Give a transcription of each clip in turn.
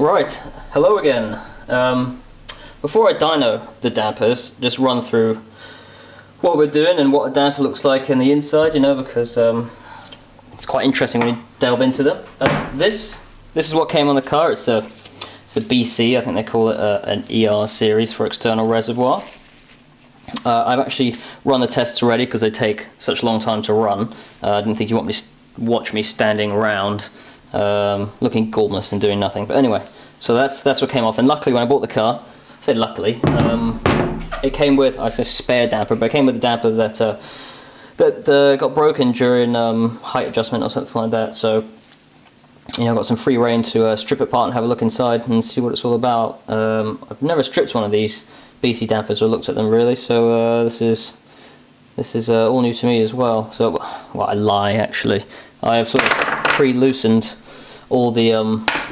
Right, hello again. Before I dyno the dampers, just run through what we're doing and what a damper looks like in the inside, you know, because it's quite interesting when you delve into them. This is what came on the car. It's a BC, I think they call it an ER series for external reservoir. I've actually run the tests already because they take such a long time to run. I didn't think you want me to watch me standing around looking gaulless and doing nothing. But anyway, so that's what came off. And luckily, when I bought the car, I say luckily, it came with, I say spare damper, but it came with a damper that got broken during height adjustment or something like that. So you know, I got some free rein to strip it apart and have a look inside and see what it's all about. I've never stripped one of these BC dampers or looked at them really, so this is all new to me as well. So, well, I lie actually. I have sort of pre-loosened all the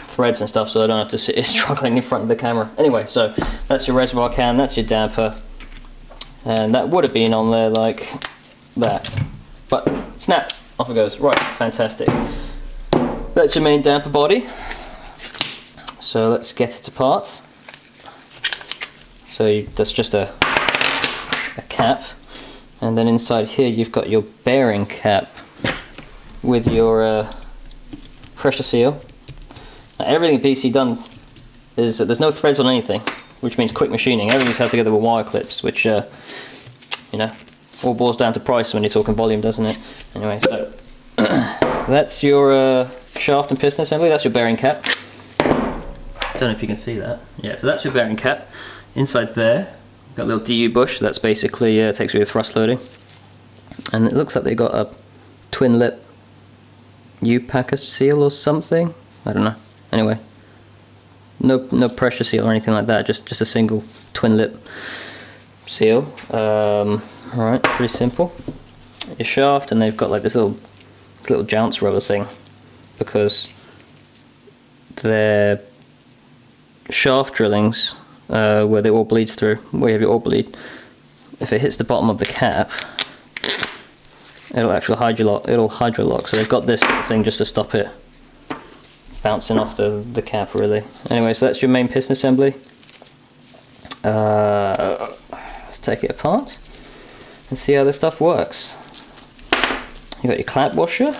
threads and stuff, so I don't have to sit struggling in front of the camera. Anyway, so that's your reservoir can, that's your damper, and that would have been on there like that, but snap, off it goes. Right, fantastic. That's your main damper body. So let's get it apart. So that's just a cap, and then inside here you've got your bearing cap with your pressure seal. Now, everything BC done is that there's no threads on anything, which means quick machining. Everything's held together with wire clips, which you know, all boils down to price when you're talking volume, doesn't it? Anyway, so that's your shaft and piston assembly. That's your bearing cap. Don't know if you can see that. Yeah, so that's your bearing cap. Inside there, got a little DU bush. That's basically takes away the thrust loading, and it looks like they got a twin lip U-packer seal or something. I don't know. Anyway, no pressure seal or anything like that. Just a single twin lip seal. Right, pretty simple. Your shaft, and they've got like this little jounce rubber thing, because they're shaft drillings where the oil bleeds through, where you have your oil bleed. If it hits the bottom of the cap, it'll actually hydrolock. So they've got this little thing just to stop it bouncing off the cap, really. Anyway, so that's your main piston assembly. Let's take it apart and see how this stuff works. You got your clap washer,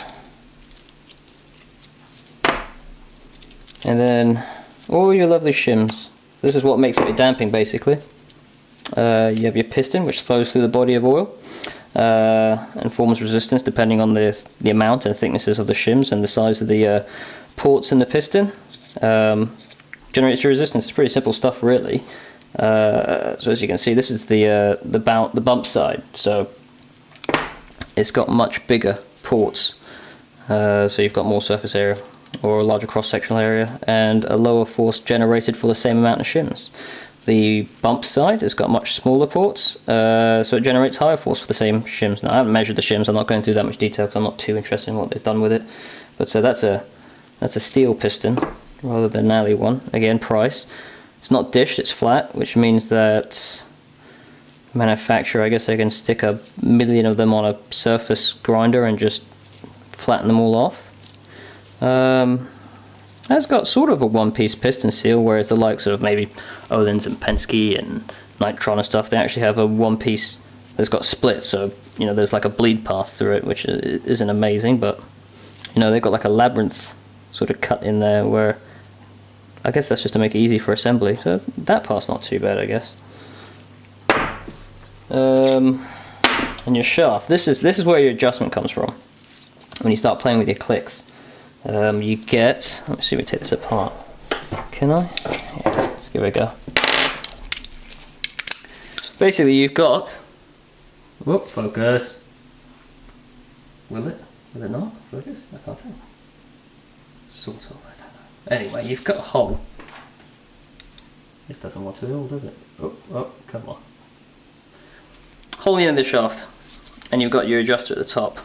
and then all your lovely shims. This is what makes up your damping, basically. You have your piston, which flows through the body of oil and forms resistance depending on the amount and thicknesses of the shims and the size of the ports in the piston. Generates your resistance. It's pretty simple stuff, really. So as you can see, this is the bump side. So it's got much bigger ports, so you've got more surface area, or a larger cross-sectional area, and a lower force generated for the same amount of shims. The bump side has got much smaller ports, so it generates higher force for the same shims. Now, I haven't measured the shims, I'm not going through that much detail because I'm not too interested in what they've done with it. But so that's a steel piston rather than an alley one. Again, price. It's not dished, it's flat, which means that manufacturer, I guess they can stick 1,000,000 of them on a surface grinder and just flatten them all off. It's got sort of a one-piece piston seal, whereas the likes of maybe Öhlins and Penske and Nitron and stuff, they actually have a one-piece that's got split, so you know there's like a bleed path through it, which isn't amazing, but you know they've got like a labyrinth sort of cut in there, where I guess that's just to make it easy for assembly. So that part's not too bad, I guess. And your shaft. This is where your adjustment comes from when you start playing with your clicks. You get, let me see if we take this apart. Can I? Yeah, let's give it a go. Basically, you've got, whoop, focus. Will it not focus? I can't tell. Sort of, I don't know. Anyway, you've got a hole. It doesn't want to at all, does it? Oh, come on. Hole in the end of the shaft, and you've got your adjuster at the top,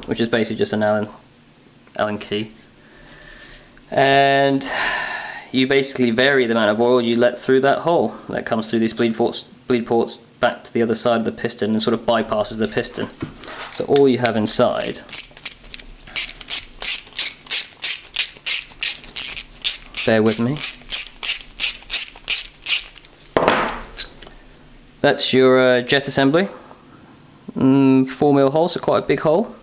which is basically just an Allen key, and you basically vary the amount of oil you let through that hole that comes through these bleed ports back to the other side of the piston and sort of bypasses the piston. So all you have inside bear with me, That's your jet assembly. 4mm hole, so quite a big hole.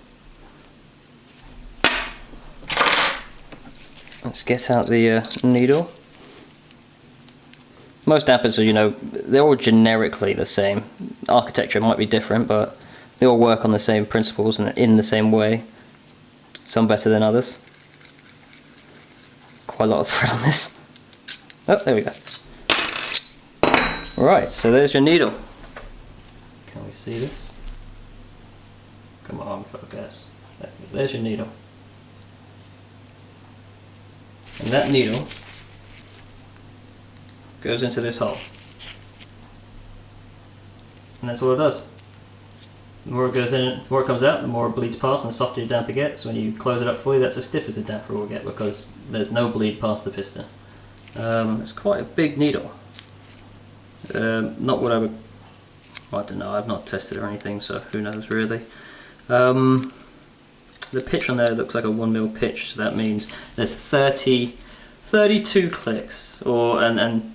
Let's get out the needle. Most dampers are, you know, they're all generically the same. Architecture might be different, but they all work on the same principles and in the same way. Some better than others. Quite a lot of thread on this. Oh, there we go. Right, so there's your needle. Can we see this? Come on, focus. There's your needle. And that needle goes into this hole. And that's all it does. The more it goes in, the more it comes out, the more it bleeds past, and the softer your damper gets. When you close it up fully, that's as stiff as the damper will get because there's no bleed past the piston. It's quite a big needle. Not what I would... I don't know, I've not tested or anything, so who knows really. The pitch on there looks like a 1mm pitch, so that means there's 32 clicks, and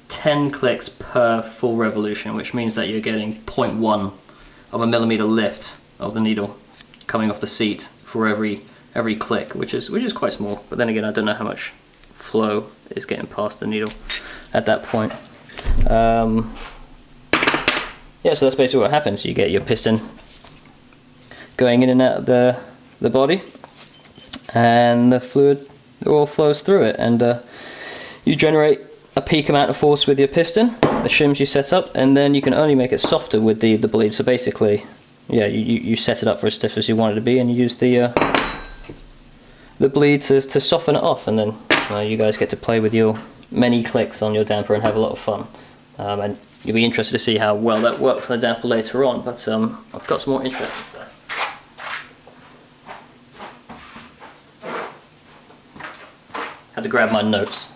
10 clicks per full revolution, which means that you're getting 0.1 of a millimeter lift of the needle coming off the seat for every click, which is quite small. But then again, I don't know how much flow is getting past the needle at that point. Yeah, so that's basically what happens. You get your piston going in and out of the body, and the fluid all flows through it, and you generate a peak amount of force with your piston, the shims you set up, and then you can only make it softer with the bleed. So basically, yeah, you set it up for as stiff as you want it to be, and you use the bleed to soften it off, and then you guys get to play with your many clicks on your damper and have a lot of fun. And you'll be interested to see how well that works on the damper later on, but I've got some more interesting stuff. Had to grab my notes.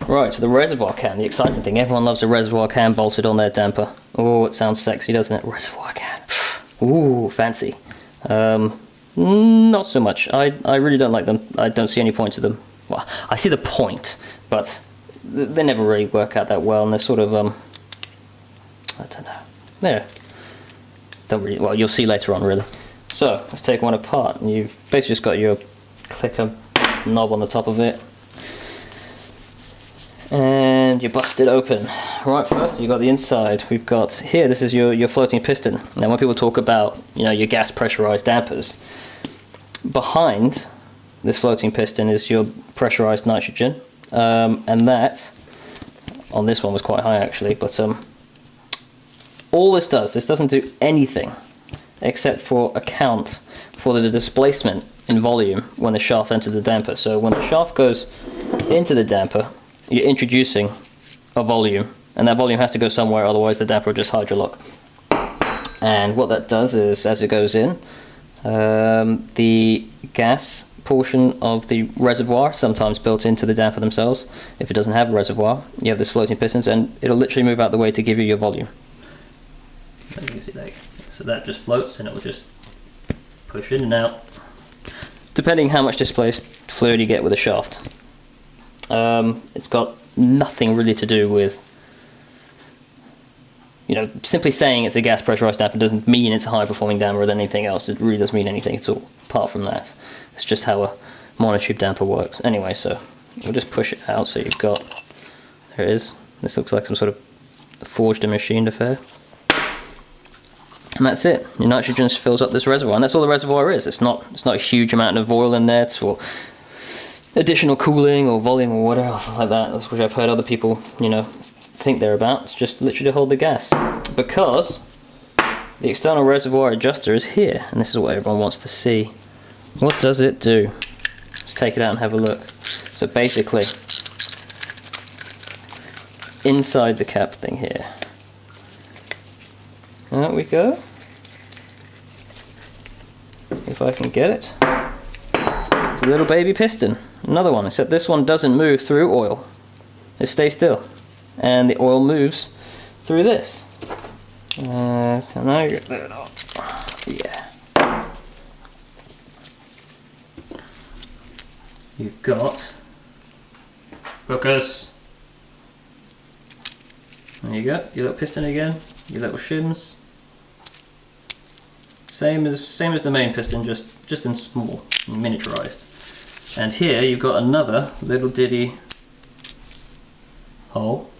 Right, so the reservoir can, the exciting thing. Everyone loves a reservoir can bolted on their damper. Oh, it sounds sexy, doesn't it? Reservoir can. Ooh, fancy. Not so much. I really don't like them. I don't see any point to them. Well, I see the point, but they never really work out that well, and they're sort of, I don't know. There. Don't really, well, you'll see later on, really. So, let's take one apart, and you've basically just got your clicker knob on the top of it, and you bust it open. Right, first you've got the inside. We've got here, this is your floating piston. Now when people talk about, you know, your gas pressurized dampers, behind this floating piston is your pressurized nitrogen, and that, on this one was quite high actually, but all this doesn't do anything except for account for the displacement in volume when the shaft enters the damper. So when the shaft goes into the damper, you're introducing a volume, and that volume has to go somewhere, otherwise the damper will just hydrolock. And what that does is, as it goes in, the gas portion of the reservoir, sometimes built into the damper themselves, if it doesn't have a reservoir, you have this floating pistons, and it'll literally move out the way to give you your volume. You can see that. So that just floats, and it will just push in and out, depending how much displaced fluid you get with the shaft. It's got nothing really to do with, you know, simply saying it's a gas pressurized damper doesn't mean it's a high performing damper or anything else. It really doesn't mean anything at all apart from that. It's just how a monotube damper works. Anyway, so we'll just push it out. So you've got, there it is. This looks like some sort of forged and machined affair. And that's it. Your nitrogen just fills up this reservoir, and that's all the reservoir is. It's not a huge amount of oil in there for additional cooling or volume or whatever like that, which I've heard other people, you know, think they're about. It's just literally to hold the gas, because the external reservoir adjuster is here, and this is what everyone wants to see. What does it do? Let's take it out and have a look. So basically, inside the cap thing here, there we go. If I can get it. It's a little baby piston. Another one, except this one doesn't move through oil. It stays still. And the oil moves through this. Can I get that off? Yeah. You've got, focus, There you go, your little piston again, your little shims. Same as the main piston, just in small, miniaturized. And here you've got another little diddy hole.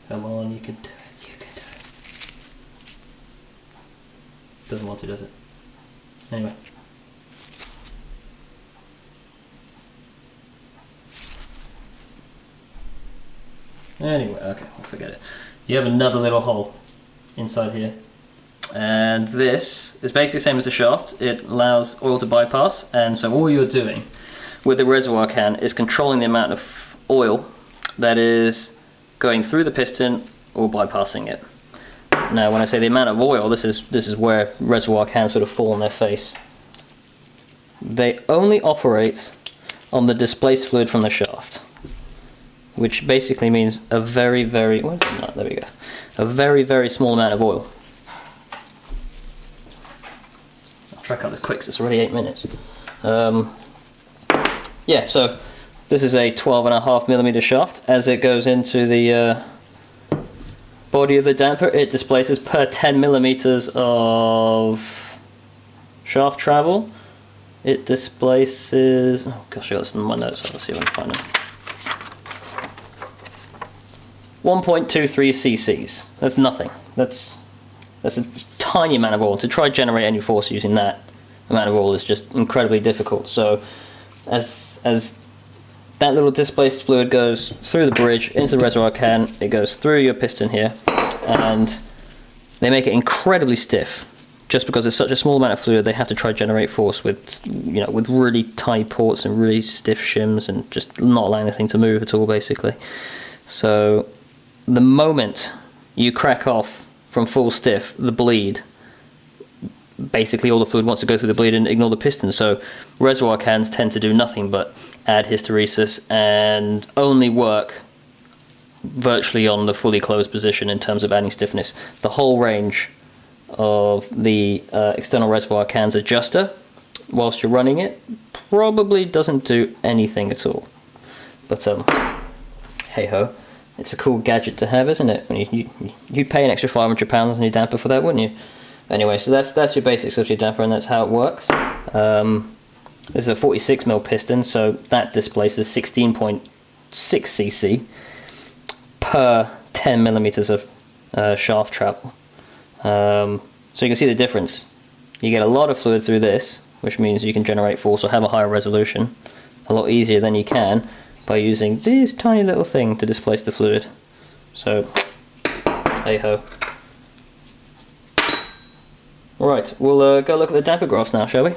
Come on, you can do it, you can do it. Doesn't want to, does it? Anyway. Anyway, okay, we'll forget it. You have another little hole inside here. And this is basically the same as the shaft. It allows oil to bypass, and so all you're doing with the reservoir can is controlling the amount of oil that is going through the piston or bypassing it. Now when I say the amount of oil, this is where reservoir cans sort of fall on their face. They only operate on the displaced fluid from the shaft, which basically means a very, very, where's the nut? There we go. A very, very small amount of oil. I'll try to cut this quick, so it's already 8 minutes. Yeah, so this is a 12.5mm shaft. As it goes into the body of the damper, it displaces per 10mm of shaft travel. It displaces, oh gosh, I got this in my notes, so let's see if I can find them. 1.23 cc's. That's nothing. That's a tiny amount of oil. To try to generate any force using that amount of oil is just incredibly difficult. So as that little displaced fluid goes through the bridge into the reservoir can, it goes through your piston here, and they make it incredibly stiff. Just because it's such a small amount of fluid, they have to try to generate force with, you know, with really tight ports and really stiff shims, and just not allowing anything to move at all, basically. So the moment you crack off from full stiff, the bleed, basically all the fluid wants to go through the bleed and ignore the piston. So reservoir cans tend to do nothing but add hysteresis and only work virtually on the fully closed position in terms of adding stiffness. The whole range of the external reservoir can's adjuster whilst you're running it probably doesn't do anything at all. But hey ho, it's a cool gadget to have, isn't it? When you'd pay an extra £500 on your damper for that, wouldn't you? Anyway, so that's your basics of your damper, and that's how it works. This is a 46mm piston, so that displaces 16.6 cc per 10mm of shaft travel. So you can see the difference. You get a lot of fluid through this, which means you can generate force or have a higher resolution a lot easier than you can by using this tiny little thing to displace the fluid. So, hey ho. Right, we'll go look at the damper graphs now, shall we?